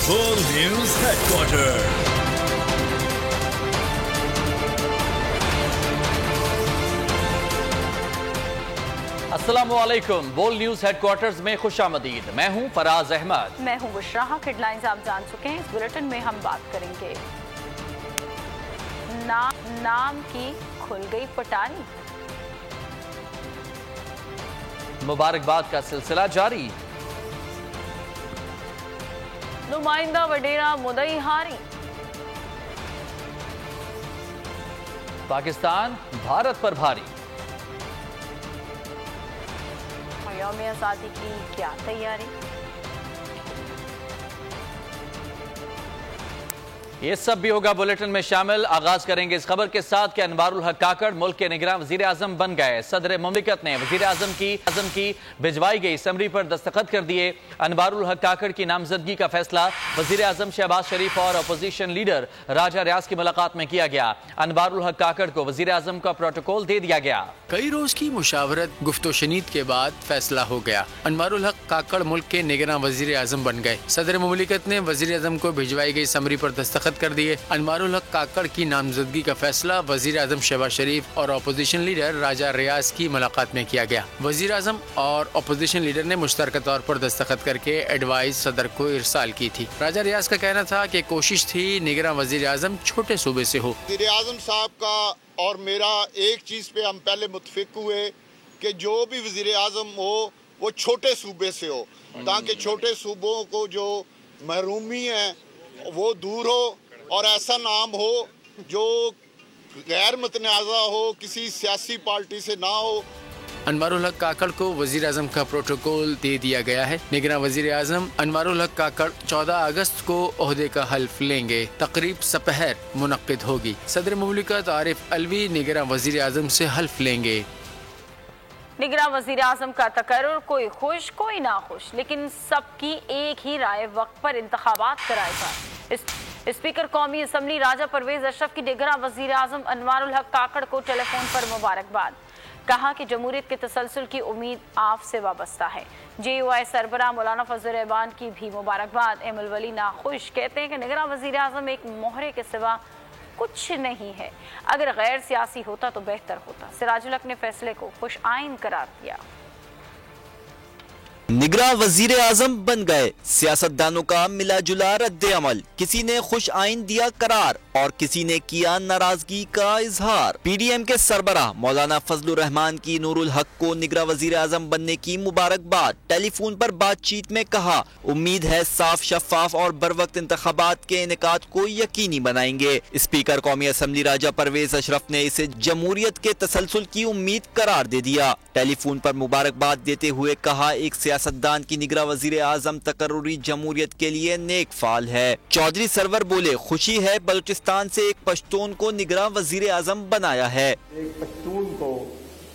World News Headquarters. अस्सलामुअलैकुम। बोल news headquarters में खुशामदीद। मैं हूं फराज अहमद। मैं हूं बुशरा। हेडलाइंस आप जान चुके हैं। इस बुलेटिन में हम बात करेंगे नाम की खुल गई पटारी, मुबारकबाद का सिलसिला जारी, नुमाइंदा वडेरा मुदई हारी, पाकिस्तान भारत पर भारी, यौम आज़ादी की क्या तैयारी। ये सब भी होगा बुलेटिन में शामिल। आगाज करेंगे इस खबर के साथ कि अनवारुल हक काकड़ मुल्क के निगरान वजीर आजम बन गए। सदर मुमलिकत ने वजीर आजम की भिजवाई गई समरी पर दस्तखत कर दिए। अनवारुल हक काकड़ की नामजदगी का फैसला वजीर आजम शहबाज शरीफ और अपोजिशन लीडर राजा रियाज की मुलाकात में किया गया। अनवारुल हक काकड़ को वजीर आजम का प्रोटोकॉल दे दिया गया। कई रोज की मुशावरत गुफ्तो शनीद के बाद फैसला हो गया। अनवारुल हक काकड़ मुल्क के निगरान वजीर आजम बन गए। सदर मुमलिकत ने वजीर आजम को भिजवाई गई समरी पर दस्तखत कर दिए। अनवारुल हक काकड़ की नामजदगी का फैसला वजीर आजम शहबाज शरीफ और अपोजिशन लीडर राजा रियाज की मुलाकात में किया गया। वजीर आजम और अपोजिशन लीडर ने मुश्तरका तौर पर दस्तखत करके एडवाइस सदर को इरसाल की थी। राजा रियाज का कहना था कि कोशिश थी निगरान वजीर आजम छोटे सूबे से हो। वजीर आजम साहब का और मेरा एक चीज पे हम पहले मुतफिक हुए कि जो भी वजीर आजम हो वो छोटे सूबे से हो, ताकि छोटे सूबों को जो महरूमी है वो दूर हो और ऐसा नाम हो जो गैर मुतनाज़ा हो, किसी सियासी पार्टी से ना हो। अनवारुल हक काकड़ को वजीर आजम का प्रोटोकॉल दे दिया गया है। निगरान वजीर आजम अनवारुल हक काकड़ 14 अगस्त को ओहदे का हल्फ लेंगे। तकरीब सपहर मुनक्किद होगी। सदर मुमलिकत आरिफ अलवी निगरान वजीर आजम से हल्फ लेंगे। निगरान वजीर आजम का तकर्रुर, कोई खुश कोई ना खुश, लेकिन सबकी एक ही राय, वक्त पर इंतखाबात कराए जाए। स्पीकर कौमी असम्बली राजा परवेज अशरफ की निगरान वजीर आजम अनवारुल हक काकड़ को टेलीफोन पर मुबारकबाद। कहा कि जमहूरियत के तसलसल की उम्मीद आप से वाबस्ता है। JUI सरबराह मौलाना फजल रहमान की भी मुबारकबाद। एमल वली नाखुश, कहते हैं कि निगरान वजीर आजम एक मोहरे के सिवा कुछ नहीं है। अगर गैर सियासी होता तो बेहतर होता। सिराजुल हक ने फैसले को खुश आइन करार दिया। निगरान वजीर आजम बन गए। सियासतदानों का मिला जुला रद्द अमल। किसी ने खुश आइन दिया करार और किसी ने किया नाराजगी का इजहार। PDM के सरबराह मौलाना फजलुर रहमान की नूरुल हक को निगरान वजीर आजम बनने की मुबारकबाद। टेलीफोन पर बातचीत में कहा, उम्मीद है साफ, शफाफ और बर वक्त इंतखाबात के इनेकाद को यकीनी बनाएंगे। स्पीकर कौमी असम्बली राजा परवेज अशरफ ने इसे जमहूरियत के तसलसल की उम्मीद करार दे दिया। टेलीफोन पर मुबारकबाद देते हुए कहा, एक सियासतदान की निगरान वजीर आजम तकर्रुरी जमहूरियत के लिए नेक फाल है। चौधरी सरवर बोले, खुशी है बलूचिस्तान से एक पश्तून को निगरान वजीर आजम बनाया है। एक पश्तून को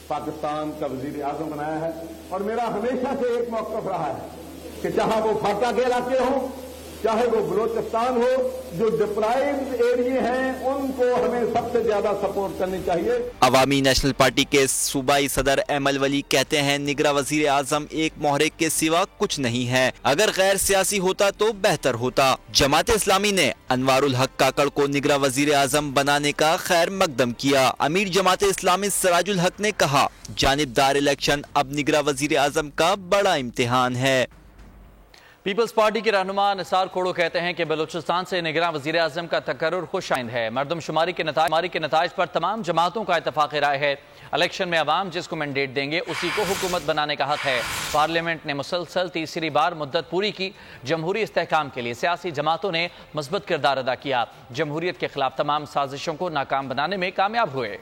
पाकिस्तान का वजीर आजम बनाया है और मेरा हमेशा से एक मौक़िफ़ रहा है कि चाहे वो फाका के इलाके हो, चाहे वो बलूचिस्तान हो, जो डिप्राइव्ड एरिया हैं उनको हमें सबसे ज्यादा सपोर्ट करनी चाहिए। अवामी नेशनल पार्टी के सूबाई सदर एमल वली कहते हैं, निगरान वजीर आजम एक मोहरे के सिवा कुछ नहीं है। अगर गैर सियासी होता तो बेहतर होता। जमात इस्लामी ने अनवारुल हक काकड़ को निगरान वजीर आजम बनाने का खैर मकदम किया। अमीर जमात इस्लामी सिराजुल हक ने कहा, जानिबदार इलेक्शन अब निगरान वजीर आजम का बड़ा इम्तिहान है। पीपल्स पार्टी के रहनुमा निसार खोड़ो कहते हैं कि बलूचिस्तान से निगरान वजीर आजम का तकर्रुर खुश आइंद है। मरदमशुमारी के नताइज पर तमाम जमातों का इत्तफाक राय है। इलेक्शन में अवाम जिसको मैंडेट देंगे उसी को हुकूमत बनाने का हक है। पार्लियामेंट ने मुसलसल तीसरी बार मुद्दत पूरी की। जमहूरी इस्तेहकाम के लिए सियासी जमातों ने मस्बत किरदार अदा किया। जमहूरियत के खिलाफ तमाम साजिशों को नाकाम बनाने में कामयाब हुए।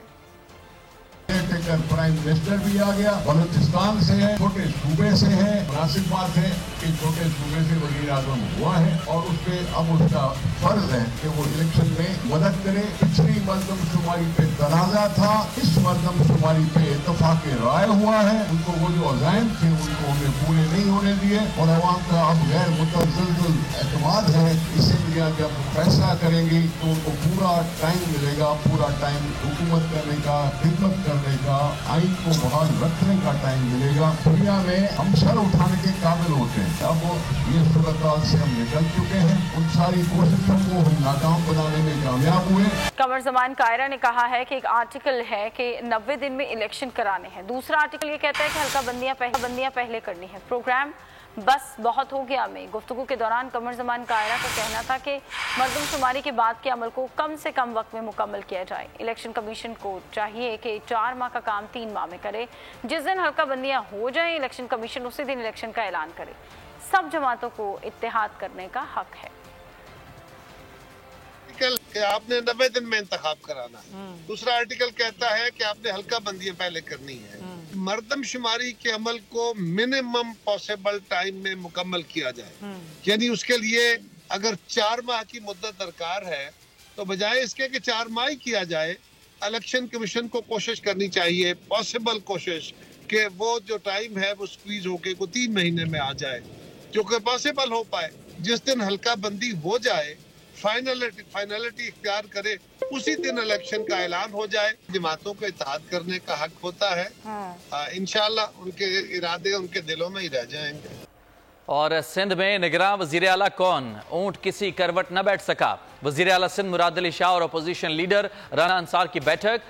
प्राइम मिनिस्टर भी आ गया, बलूचिस्तान से है, छोटे सूबे से है। मुनासिब बात है कि छोटे सूबे से वजीर आजम हुआ है और उसपे अब उसका फर्ज है कि वो इलेक्शन में मदद करे। पिछली मरदमशुमारी पे तनाजा था, इस मरदमशुमारी पे इत्तफाक राय हुआ है। उनको वो जो अज़ाइम थे उनको हमें पूरे नहीं होने दिए और अवाम का अब गैर मुतज़लज़ल एतमाद है। इसीलिए पार्टियां जब फैसला करेंगी तो उनको पूरा टाइम मिलेगा, पूरा टाइम हुकूमत करने का, खिदमत करने का, आइन को बहाल रखने का टाइम मिलेगा। दुनिया में हम सर उठाने के काबिल होते हैं। अब ये सूरत से हम निकल चुके हैं। उन सारी कोशिशों को हम नाकाम बनाने में कामयाब हुए। कमर ज़मान कायरा ने कहा है कि एक आर्टिकल है कि 90 दिन में इलेक्शन कराने हैं। दूसरा आर्टिकल ये कहता है कि हल्का बंदियां पहले करनी है। प्रोग्राम बस बहुत हो गया में गुफ्तगू के दौरान कमर ज़मान कायरा का कहना था कि मरदमशुमारी के बाद के अमल को कम से कम वक्त में मुकम्मल किया जाए। इलेक्शन कमीशन को चाहिए कि 4 माह का काम 3 माह में करे। जिस दिन हल्का बंदियां हो जाए इलेक्शन कमीशन उसी दिन इलेक्शन का ऐलान करे। सब जमातों को इत्तेहाद करने का हक है। कि आपने 90 दिन में इंतखाब कराना। दूसरा आर्टिकल कहता है कि आपने हल्का बंदियां पहले करनी है। मर्दमशुमारी के अमल को मिनिमम पॉसिबल टाइम में मुकम्मल किया जाए। यानी उसके लिए अगर 4 माह की मुद्दत दरकार है तो बजाय इसके कि 4 माह ही किया जाए, इलेक्शन कमीशन को कोशिश करनी चाहिए, पॉसिबल कोशिश कि वो जो टाइम है वो स्क्वीज होके को 3 महीने में आ जाए, जो कि पॉसिबल हो पाए। जिस दिन हल्का बंदी हो जाए, फाइनलिटी इख्तियार करे, उसी दिन इलेक्शन का ऐलान हो जाए। जमातों को इत्तेहाद करने का हक होता है। इंशाअल्लाह उनके इरादे उनके दिलों में ही रह जाएंगे। और सिंध में निगरान वजीर आला कौन? ऊंट किसी करवट न बैठ सका। वजीर आला सिंध मुराद अली शाह और अपोजिशन लीडर राना अंसार की बैठक।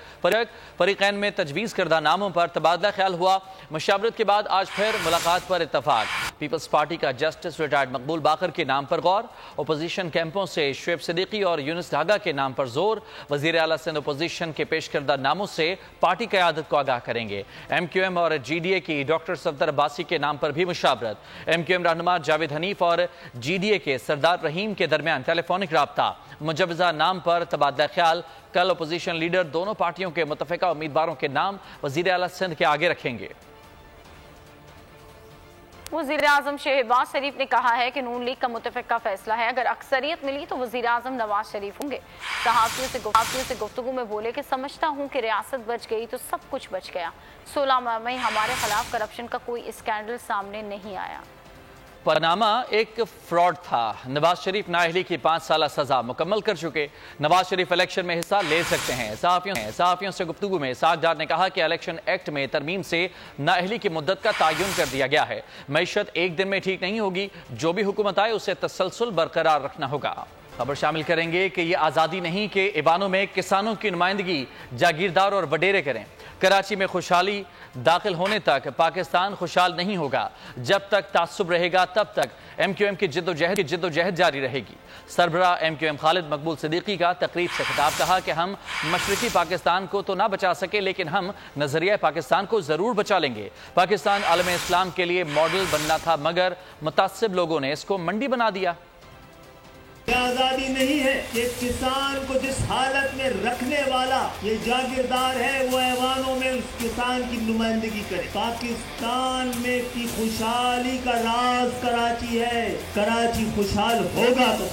फरीकैन में तजवीज़ करदा नामों पर तबादला ख्याल हुआ। मशावरत के बाद आज फिर मुलाकात पर इत्तफाक। पीपल्स पार्टी का जस्टिस रिटायर्ड मकबूल बाकर के नाम पर गौर। अपोजिशन कैंपों से शुएब सिद्दीकी और यूनुस ढागा के नाम पर जोर। वजीर आला सिंध अपोजिशन के पेश करदा नामों से पार्टी क़यादत को आगाह करेंगे। MQM और GDA की डॉक्टर सफदर अब्बासी के नाम पर भी मुशावरत। MQM रहनुमा जावेद हनीफ और GDA के सरदार रहीम के दरमियान टेलीफोनिक राब्ता। मुजवजा नाम पर तबादला ख्याल। कल अपोजिशन लीडर दोनों पार्टियों के मुतफ़िका उम्मीदवारों के नाम वजीर आला सिंध के आगे रखेंगे। वज़ीर आज़म शहबाज शरीफ ने कहा है कि नून लीग का मुतफ़िका फैसला है। अगर अक्सरियत मिली तो वज़ीर आज़म नवाज शरीफ होंगे। सहाफ़ियों से गुफ्तगू में बोले कि समझता हूँ कि रियासत बच गई तो सब कुछ बच गया। 16 माह में हमारे खिलाफ करप्शन का कोई स्कैंडल सामने नहीं आया। पनामा एक फ्रॉड था। नवाज शरीफ नाअहली की 5 साल सजा मुकम्मल कर चुके। नवाज शरीफ इलेक्शन में हिस्सा ले सकते हैं। सहाफ़ियों से गुफ्तगू में सागदार ने कहा कि इलेक्शन एक्ट में तरमीम से नाअहली की मुद्दत का तयन कर दिया गया है। मईशत एक दिन में ठीक नहीं होगी। जो भी हुकूमत आए उसे तसलसल बरकरार रखना होगा। खबर शामिल करेंगे कि ये आज़ादी नहीं कि ईवानों में किसानों की नुमाइंदगी जागीरदार और वडेरे करें। कराची में खुशहाली दाखिल होने तक पाकिस्तान खुशहाल नहीं होगा। जब तक तासुब रहेगा तब तक MQM की जिद्दोजहद जारी रहेगी। सरबराह MQM खालिद मकबूल सिद्दीकी का तकरीब से खिताब। कहा कि हम मशरकी पाकिस्तान को तो ना बचा सके लेकिन हम नजरिया पाकिस्तान को जरूर बचा लेंगे। पाकिस्तान आलम इस्लाम के लिए मॉडल बनना था मगर मुतासिब लोगों ने इसको मंडी बना दिया। आजादी नहीं है कि किसान को जिस हालत में रखने वाला ये जागीरदार है वो ऐवानों में उस किसान की नुमाइंदगी करे। पाकिस्तान में की खुशहाली का राज कराची है। कराची खुशहाल होगा तो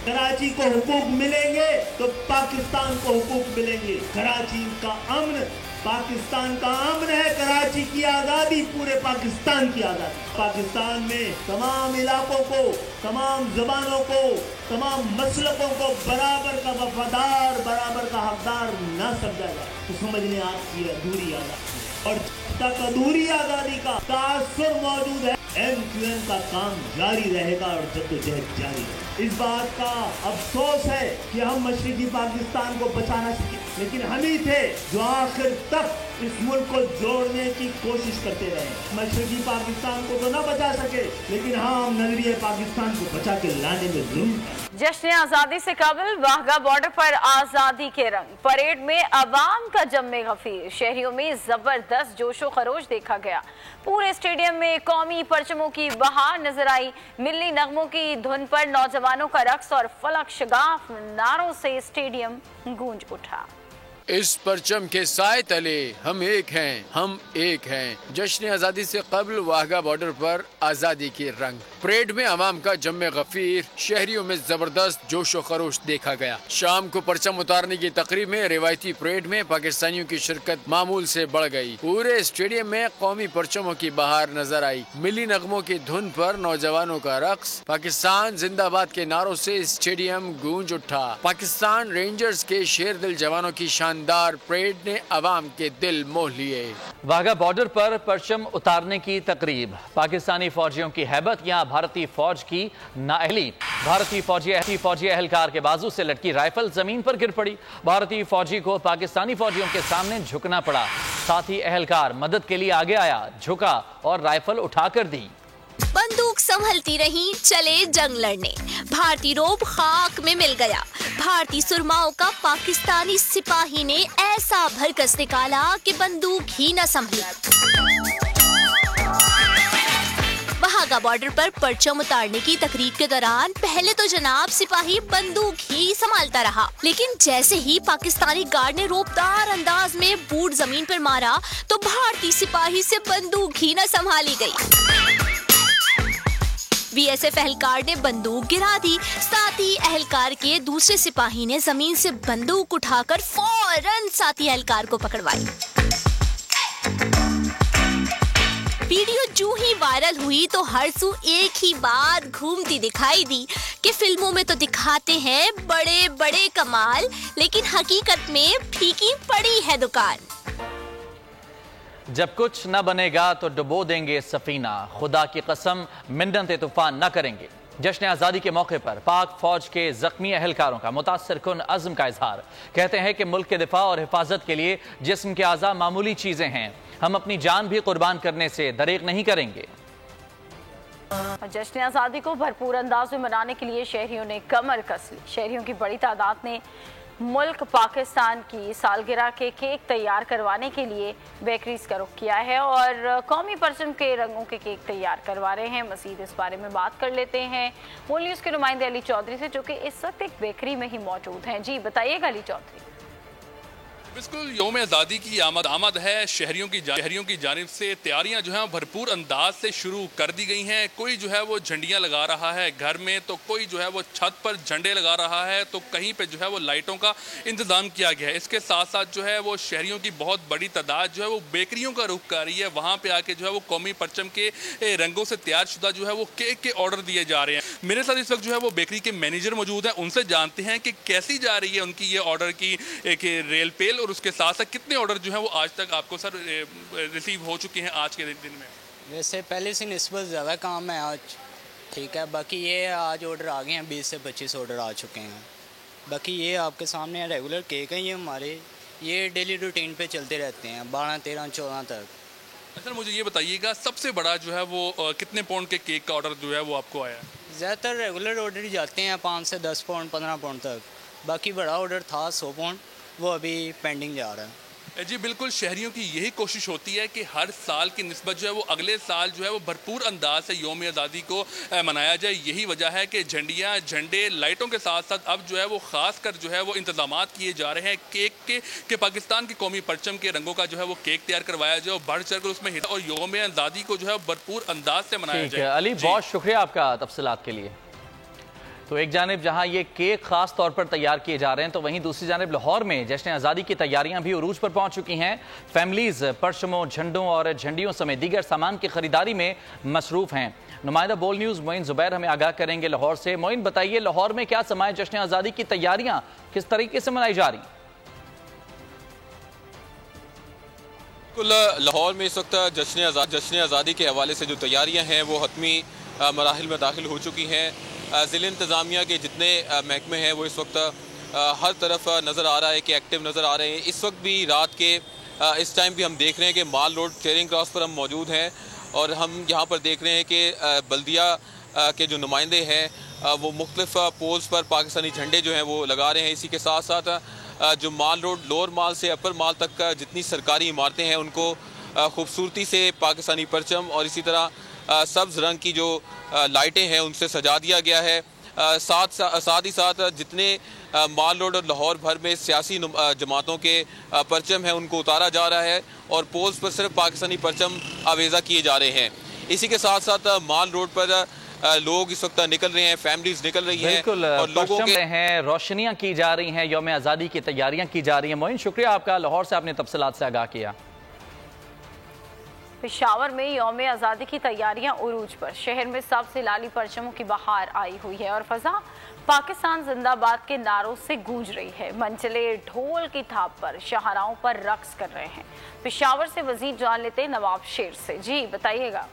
कराची को हुकूक मिलेंगे तो पाकिस्तान को हुकूक मिलेंगे। कराची का अमन पाकिस्तान का अमन है। कराची की आज़ादी पूरे पाकिस्तान की आज़ादी। पाकिस्तान में तमाम इलाकों को, तमाम जबानों को, तमाम मसलकों को बराबर का वफादार, बराबर का हकदार न समझा जाए तो समझने आपकी अधूरी आज़ादी और तक अधूरी आज़ादी का तासुर मौजूद है। MQM का काम जारी रहेगा और जद्दोजहद जारी रहेगा। इस बात का अफसोस है कि हम मशरकी पाकिस्तान को बचा ना सके, लेकिन हम ही थे जो आखिर तक इस मुल्क को जोड़ने की कोशिश करते रहे। मशरकी पाकिस्तान को तो ना बचा सके लेकिन हम नजरिए पाकिस्तान को बचा के लाने में जरूर। जश्न आज़ादी से काबिल वाघा बॉर्डर पर आज़ादी के रंग। परेड में अवाम का जम्मे गफीर। शहरियों में जबरदस्त जोशो खरोश देखा गया। पूरे स्टेडियम में कौमी परचमों की बहार नजर आई। मिल्ली नगमों की धुन पर नौजवानों का रक्स और फलक शगाफ नारों से स्टेडियम गूंज उठा। इस परचम के साए तले हम एक हैं, हम एक हैं। जश्न आज़ादी से कबल वाघा बॉर्डर पर आज़ादी के रंग। परेड में अवाम का जम्मे गफीर, शहरियों में जबरदस्त जोश व खरोश देखा गया। शाम को परचम उतारने की तकरीब में रिवायती परेड में पाकिस्तानियों की शिरकत मामूल से बढ़ गई। पूरे स्टेडियम में कौमी परचमों की बहार नजर आई। मिली नगमों की धुन पर नौजवानों का रक्स, पाकिस्तान जिंदाबाद के नारों से स्टेडियम गूंज उठा। पाकिस्तान रेंजर्स के शेर दिल जवानों की शानदार परेड ने अवाम के दिल मोह लिए। वाघा बॉर्डर पर परचम उतारने की तकरीब, पाकिस्तानी फौजियों की हैबत या भारतीय फौज की नाअहली। भारतीय फौजी एहलकार के बाजू से लटकी राइफल जमीन पर गिर पड़ी। भारतीय फौजी को पाकिस्तानी फौजियों के सामने झुकना पड़ा। साथ ही एहलकार मदद के लिए आगे आया, झुका और राइफल उठाकर दी। बंदूक संभलती रही, चले जंग लड़ने। भारतीय रोब खाक में मिल गया। भारतीय सुरमाओं का पाकिस्तानी सिपाही ने ऐसा भरकस निकाला कि बंदूक ही न संभली। वाघा बॉर्डर पर परचम उतारने की तकरीब के दौरान पहले तो जनाब सिपाही बंदूक ही संभालता रहा, लेकिन जैसे ही पाकिस्तानी गार्ड ने रोबदार अंदाज में बूट जमीन पर मारा तो भारतीय सिपाही से बंदूक ही न संभाली गई। बीएसएफ एहलकार ने बंदूक गिरा दी। साथ ही एहलकार के दूसरे सिपाही ने जमीन से बंदूक उठाकर फौरन साथी एहलकार को पकड़वाई। वीडियो जो ही वायरल हुई तो हर सू एक ही बात घूमती दिखाई दी कि फिल्मों में तो दिखाते हैं बड़े बड़े कमाल, लेकिन हकीकत में फीकी पड़ी है दुकान। जब कुछ न बनेगा तो डुबो देंगे सफीना, खुदा की कसम मिन्नत तूफान न करेंगे। जश्न आज़ादी के मौके पर पाक फौज के जख्मी अहलकारों का मुतासर कुन अज़्म का इजहार। कहते हैं कि मुल्क के दिफा और हिफाजत के लिए जिस्म के आज़ा मामूली चीजें हैं, हम अपनी जान भी कुर्बान करने से दरेक नहीं करेंगे। जश्न आज़ादी को भरपूर अंदाज में मनाने के लिए शहरियों ने कमर कस ली। शहरियों की बड़ी तादाद ने मुल्क पाकिस्तान की सालगिरह के केक तैयार करवाने के लिए बेकरीज का रुख किया है और कौमी परचम के रंगों के केक तैयार करवा रहे हैं। मज़ीद इस बारे में बात कर लेते हैं मूल न्यूज़ के नुमाइंदे अली चौधरी से, जो कि इस वक्त एक बेकरी में ही मौजूद हैं। जी बताइएगा अली चौधरी। बिल्कुल यौम आज़ादी की आमद है। शहरियों की जानिब से तैयारियां जो हैं भरपूर अंदाज से शुरू कर दी गई हैं। कोई जो है वो झंडियां लगा रहा है घर में, तो कोई जो है वो छत पर झंडे लगा रहा है, तो कहीं पे जो है वो लाइटों का इंतज़ाम किया गया है। इसके साथ साथ जो है वो शहरियों की बहुत बड़ी तादाद जो है वो बेकरियों का रुख कर रही है। वहाँ पर आके जो है वो कौमी परचम के रंगों से तैयार शुदा जो है वो केक के ऑर्डर दिए जा रहे हैं। मेरे साथ इस वक्त जो है वो बेकरी के मैनेजर मौजूद हैं, उनसे जानते हैं कि कैसी जा रही है उनकी ये ऑर्डर की एक रेल पेल, और उसके साथ साथ कितने ऑर्डर जो है वो आज तक आपको सर रिसीव हो चुके हैं आज के दिन में। वैसे पहले से निस्बत ज़्यादा काम है आज, ठीक है। बाकी ये आज ऑर्डर आ गए हैं, 20 से 25 ऑर्डर आ चुके हैं। बाकी ये आपके सामने रेगुलर केक हैं, ये हमारे ये डेली रूटीन पे चलते रहते हैं 12, 13, 14 तक। सर मुझे ये बताइएगा सबसे बड़ा जो है वो कितने पाउंड के केक का ऑर्डर जो है वो आपको आया? ज़्यादातर रेगुलर ऑर्डर ही जाते हैं 5 से 10 पाउंड 15 पाउंड तक। बाकी बड़ा ऑर्डर था 100 पाउंड, वो अभी पेंडिंग जा रहा है। जी बिल्कुल, शहरियों की यही कोशिश होती है कि हर साल की निस्बत जो है वो अगले साल जो है वो भरपूर अंदाज से यौम आज़ादी को मनाया जाए। यही वजह है कि झंडे लाइटों के साथ साथ अब जो है वो ख़ास कर जो है वो इंतजामात किए जा रहे हैं केक के पाकिस्तान के कौमी परचम के रंगों का जो है वो केक तैयार करवाया जाए और बढ़ चढ़ कर उसमें और यौम आज़ादी को जो है भरपूर अंदाज से मनाया जाए। अली बहुत शुक्रिया आपका तफसीलात के लिए। तो एक जानिब जहां ये केक खास तौर पर तैयार किए जा रहे हैं, तो वहीं दूसरी जानिब लाहौर में जश्न आज़ादी की तैयारियां भी उरूज पर पहुंच चुकी हैं। फैमिलीज परचमों, झंडों और झंडियों समेत दीगर सामान की खरीदारी में मसरूफ हैं। नुमाइंदा बोल न्यूज़ मोइन जुबैर हमें आगाह करेंगे लाहौर से। मोइन बताइए, लाहौर में क्या समाए जश्न आज़ादी की तैयारियां किस तरीके से मनाई जा रही? लाहौर में इस वक्त जश्न आज़ादी के हवाले से जो तैयारियां हैं वो हतमी मराहिल में दाखिल हो चुकी हैं। ज़िला इंतज़ामिया के जितने महकमे हैं वो इस वक्त हर तरफ नज़र आ रहा है कि एक्टिव नज़र आ रहे हैं। इस वक्त भी रात के इस टाइम भी हम देख रहे हैं कि माल रोड चेयरिंग क्रॉस पर हम मौजूद हैं और हम यहाँ पर देख रहे हैं कि बल्दिया के जो नुमाइंदे हैं वो मुख्तलिफ पोल्स पर पाकिस्तानी झंडे जो हैं वो लगा रहे हैं। इसी के साथ साथ जो माल रोड लोअर माल से अपर माल तक जितनी सरकारी इमारतें हैं उनको खूबसूरती से पाकिस्तानी परचम और इसी तरह सब्ज़ रंग की जो लाइटें हैं उनसे सजा दिया गया है। साथ ही साथ जितने माल रोड और लाहौर भर में सियासी जमातों के परचम हैं उनको उतारा जा रहा है और पोल्स पर सिर्फ पाकिस्तानी परचम आवेज़ा किए जा रहे हैं। इसी के साथ साथ माल रोड पर लोग इस वक्त निकल रहे हैं, फैमिलीज निकल रही हैं और लोगों के हैं, रोशनियां की जा रही हैं, यौम आज़ादी की तैयारियां की जा रही हैं। मोइन, शुक्रिया आपका, लाहौर से आपने तफसीलात से आगाह किया। पेशावर में यौम आज़ादी की तैयारियां उरूज पर, शहर में सबसे लाली परचमों की बहार आई हुई है और फजा पाकिस्तान जिंदाबाद के नारों से गूंज रही है। मंचले ढोल की थाप पर शाहराओं पर रक्स कर रहे हैं। पेशावर से वजीर जान लेते नवाब शेर से। जी बताइएगा।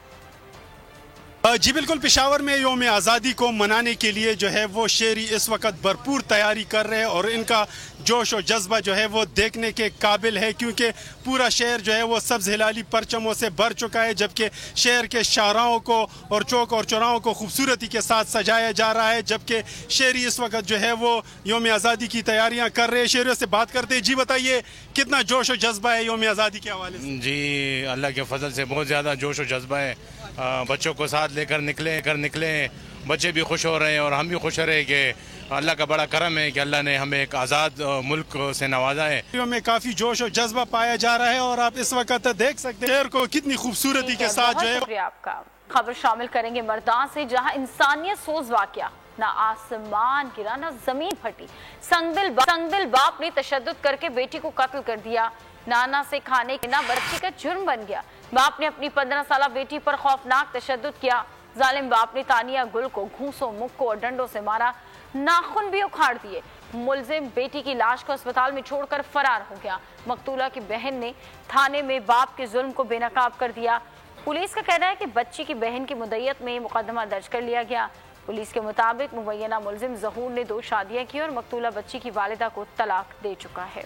जी बिल्कुल, पेशावर में यौम आज़ादी को मनाने के लिए जो है वो शेरी इस वक्त भरपूर तैयारी कर रहे हैं और इनका जोश और जज्बा जो है वो देखने के काबिल है, क्योंकि पूरा शहर जो है वो सब्ज हिलाली परचमों से भर चुका है, जबकि शहर के शाहराओं को और चौक और चौराहों को खूबसूरती के साथ सजाया जा रहा है, जबकि शहरी इस वक्त जो है वो यौम आज़ादी की तैयारियाँ कर रहे हैं। शहरियों से बात करते हैं। जी बताइए, कितना जोश और जज्बा है यौम आज़ादी के हवाले से? जी अल्लाह के फजल से बहुत ज़्यादा जोश और जज्बा है। बच्चों को साथ लेकर निकले, बच्चे भी खुश हो रहे हैं और हम भी खुश हो रहे हैं कि अल्लाह का बड़ा करम है कि अल्लाह ने हमें एक आज़ाद मुल्क से नवाजा है। में काफ़ी जोश और जज्बा पाया जा रहा है और आप इस वक्त देख सकते हैं शहर को कितनी खूबसूरती के साथ जो है। आपका खबर शामिल करेंगे मर्दान से, जहां इंसानियत सोज वाकया, ना आसमान गिरा ना जमीन फटी। संगदिल बाप ने तशद्दुद करके बेटी को कत्ल कर दिया। नाना से खाने के ना बच्ची का जुर्म बन गया। बाप ने अपनी 15 साला बेटी पर खौफनाक तशद्दुद किया। जालिम बाप ने तानिया गुल को घूंसों, मुक्कों और डंडों से मारा, नाखून भी उखाड़ दिए। मुलजिम बेटी की लाश को अस्पताल में छोड़कर फरार हो गया। मकतूला की बहन ने थाने में बाप के जुल्म को बेनकाब कर दिया। पुलिस का कहना है कि बच्ची की बहन की मुद्दत में मुकदमा दर्ज कर लिया गया। पुलिस के मुताबिक मुबैना मुलजिम ज़हूर ने 2 शादियां की और मकतूला बच्ची की वालिदा को तलाक दे चुका है।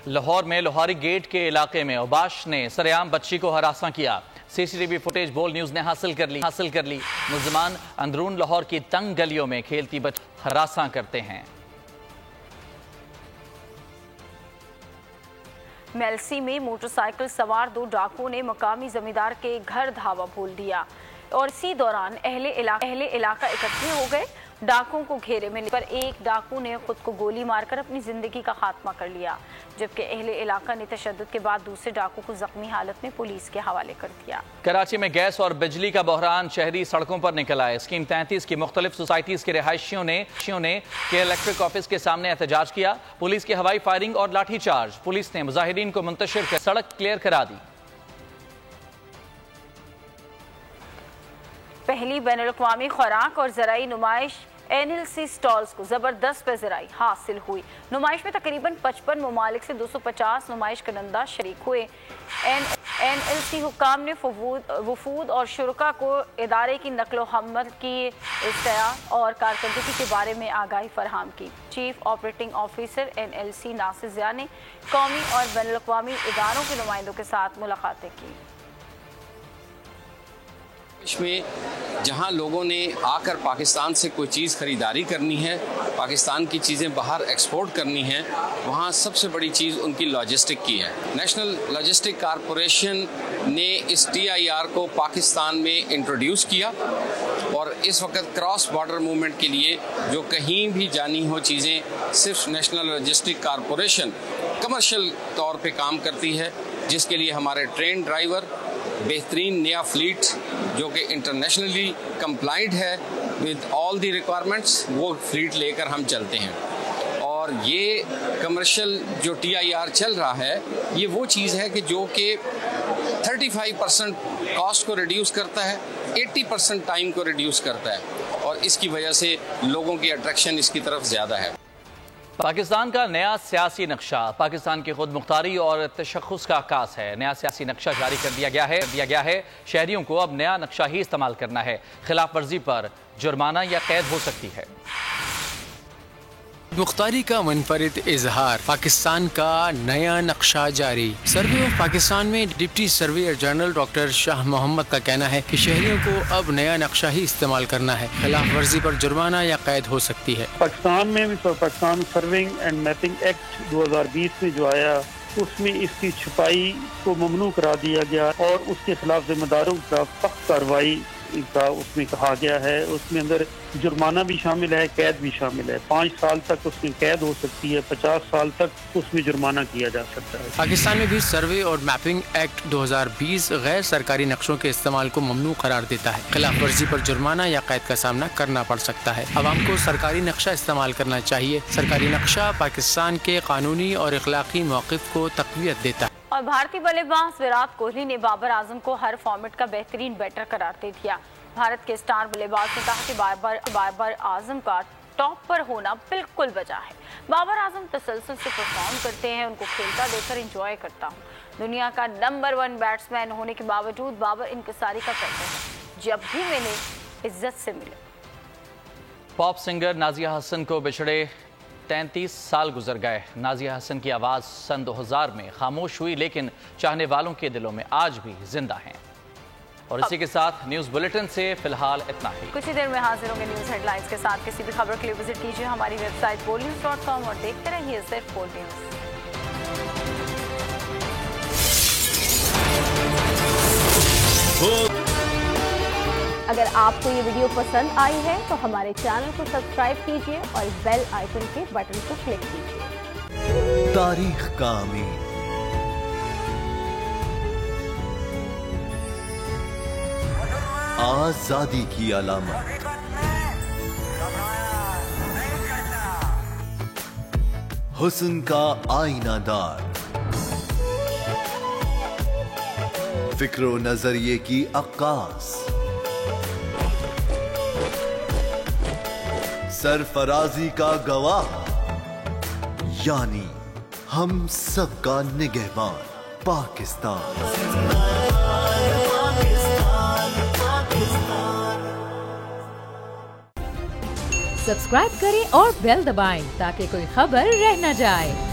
लाहौर में लोहारी गेट के इलाके में औबाश ने सरेआम बच्ची को हरासा किया। सीसीटीवी फुटेज बोल न्यूज ने हासिल कर ली। मुलजमान अंदरून लाहौर की तंग गलियों में खेलती बच्ची हरासा करते हैं। मेलसी में मोटरसाइकिल सवार 2 डाकुओं ने मकामी जमींदार के घर धावा बोल दिया और इसी दौरान अहले इलाका इकट्ठे हो गए। डाकुओं को घेरे में लेकर एक डाकू ने खुद को गोली मारकर अपनी जिंदगी का खात्मा कर लिया, जबकि अहले इलाका ने तशद्दुद के बाद दूसरे डाकू को जख्मी हालत में पुलिस के हवाले कर दिया। कराची में गैस और बिजली का बहरान, शहरी सड़कों पर निकल आए। स्कीम 33 की मुख्तलिफ सोसाइटीज के रिहायशियों ने के इलेक्ट्रिक ऑफिस के सामने एहतजाज किया। पुलिस की हवाई फायरिंग और लाठीचार्ज। पुलिस ने मुजाहिरीन को मुंतशिर कर सड़क क्लियर करा दी। पहली बैनुल-अक़वामी खुराक और ज़राई नुमाइश NLC स्टॉल्स को ज़बरदस्त पैज़राई हासिल हुई। नुमाइश में तकरीबन 55 ममालिक से 250 नुमाइश करंदा शरीक हुए। NLC हुक्काम ने वफूद और शुरका को इदारे की नकलो हमल की इस्तिया और कारकर्दगी के बारे में आगाही फरहम की। Chief operating officer NLC Nasir Zia ने कौमी और बैनुल-अक़वामी इदारों के नुमाइंदों के साथ मुलाकातें की। में जहां लोगों ने आकर पाकिस्तान से कोई चीज़ ख़रीदारी करनी है, पाकिस्तान की चीज़ें बाहर एक्सपोर्ट करनी हैं, वहां सबसे बड़ी चीज़ उनकी लॉजिस्टिक की है। नेशनल लॉजिस्टिक कॉरपोरेशन ने इस TIR को पाकिस्तान में इंट्रोड्यूस किया और इस वक्त क्रॉस बॉर्डर मूवमेंट के लिए जो कहीं भी जानी हो चीज़ें, सिर्फ नेशनल लॉजिस्टिक कॉरपोरेशन कमर्शियल तौर पे काम करती है, जिसके लिए हमारे ट्रेन ड्राइवर, बेहतरीन नया फ्लीट जो कि इंटरनेशनली कंप्लाइंट है विद ऑल दी रिक्वायरमेंट्स, वो फ्लीट लेकर हम चलते हैं। और ये कमर्शियल जो TIR चल रहा है, ये वो चीज़ है कि जो कि 35% कॉस्ट को रिड्यूस करता है, 80% टाइम को रिड्यूस करता है और इसकी वजह से लोगों की अट्रैक्शन इसकी तरफ ज़्यादा है। पाकिस्तान का नया सियासी नक्शा पाकिस्तान की खुद मुख्तारी और तशख़्ख़ुस का आकाश है। नया सियासी नक्शा जारी कर दिया गया है। शहरियों को अब नया नक्शा ही इस्तेमाल करना है। खिलाफ वर्जी पर जुर्माना या कैद हो सकती है। मुख्तारी का मुनफरिद इजहार, पाकिस्तान का नया नक्शा जारी। सर्वे ऑफ पाकिस्तान में deputy surveyor general doctor Shah Mohammad का कहना है कि शहरियों को अब नया नक्शा ही इस्तेमाल करना है। खिलाफ वर्जी पर जुर्माना या कैद हो सकती है। पाकिस्तान में भी Pakistan serving and mapping act 2020 में जो आया, उसमें इसकी छुपाई को ममनू करा दिया गया और उसके खिलाफ जिम्मेदारों के खिलाफ सख्त कार्रवाई का उसमें कहा गया है। उसमें अंदर जुर्माना भी शामिल है, कैद भी शामिल है। 5 साल तक उसमें कैद हो सकती है, 50 साल तक उसमें जुर्माना किया जा सकता है। पाकिस्तान में भी सर्वे और मैपिंग एक्ट 2020 गैर सरकारी नक्शों के इस्तेमाल को ममनू करार देता है। खिलाफ वर्जी पर जुर्माना या कैद का सामना करना पड़ सकता है। अवाम को सरकारी नक्शा इस्तेमाल करना चाहिए। सरकारी नक्शा पाकिस्तान के कानूनी और अखलाकी मौक़िफ़ को तक़वियत देता है। और भारतीय बल्लेबाज विराट कोहली ने बाबर आजम को हर फॉर्मेट का बेहतरीन बैटर करार दे दिया। भारत के स्टार बल्लेबाज ने कहा कि बाबर आजम का टॉप पर होना बिल्कुल वजह है। बाबर आजम तसलसल से परफॉर्म करते हैं, उनको खेलता देखकर एंजॉय करता हूँ। दुनिया का नंबर 1 बैट्समैन होने के बावजूद बाबर इंकिसारी का कहते हैं, जब भी मिले इज्जत से मिले। पॉप सिंगर नाजिया हसन को बिछड़े 33 साल गुजर गए। नाजिया हसन की आवाज़ सन 2000 में खामोश हुई, लेकिन चाहने वालों के दिलों में आज भी जिंदा हैं। और इसी के साथ न्यूज़ बुलेटिन से फिलहाल इतना ही। कुछ ही देर में हाजिर होंगे न्यूज़ हेडलाइंस के साथ। किसी भी खबर के लिए विजिट कीजिए हमारी वेबसाइट boldnews.com और देखते रहिए सिर्फ बोल्ड न्यूज़। अगर आपको ये वीडियो पसंद आई है तो हमारे चैनल को सब्सक्राइब कीजिए और बेल आइकन के बटन को क्लिक कीजिए। तारीख का अमीर, आजादी की अलामत, हुस्न का आईनादार, फिक्रो नजरिए की अक्कास, सरफराजी का गवाह, यानी हम सबका निगहबान पाकिस्तान। सब्सक्राइब करें और बेल दबाएं ताकि कोई खबर रह न जाए।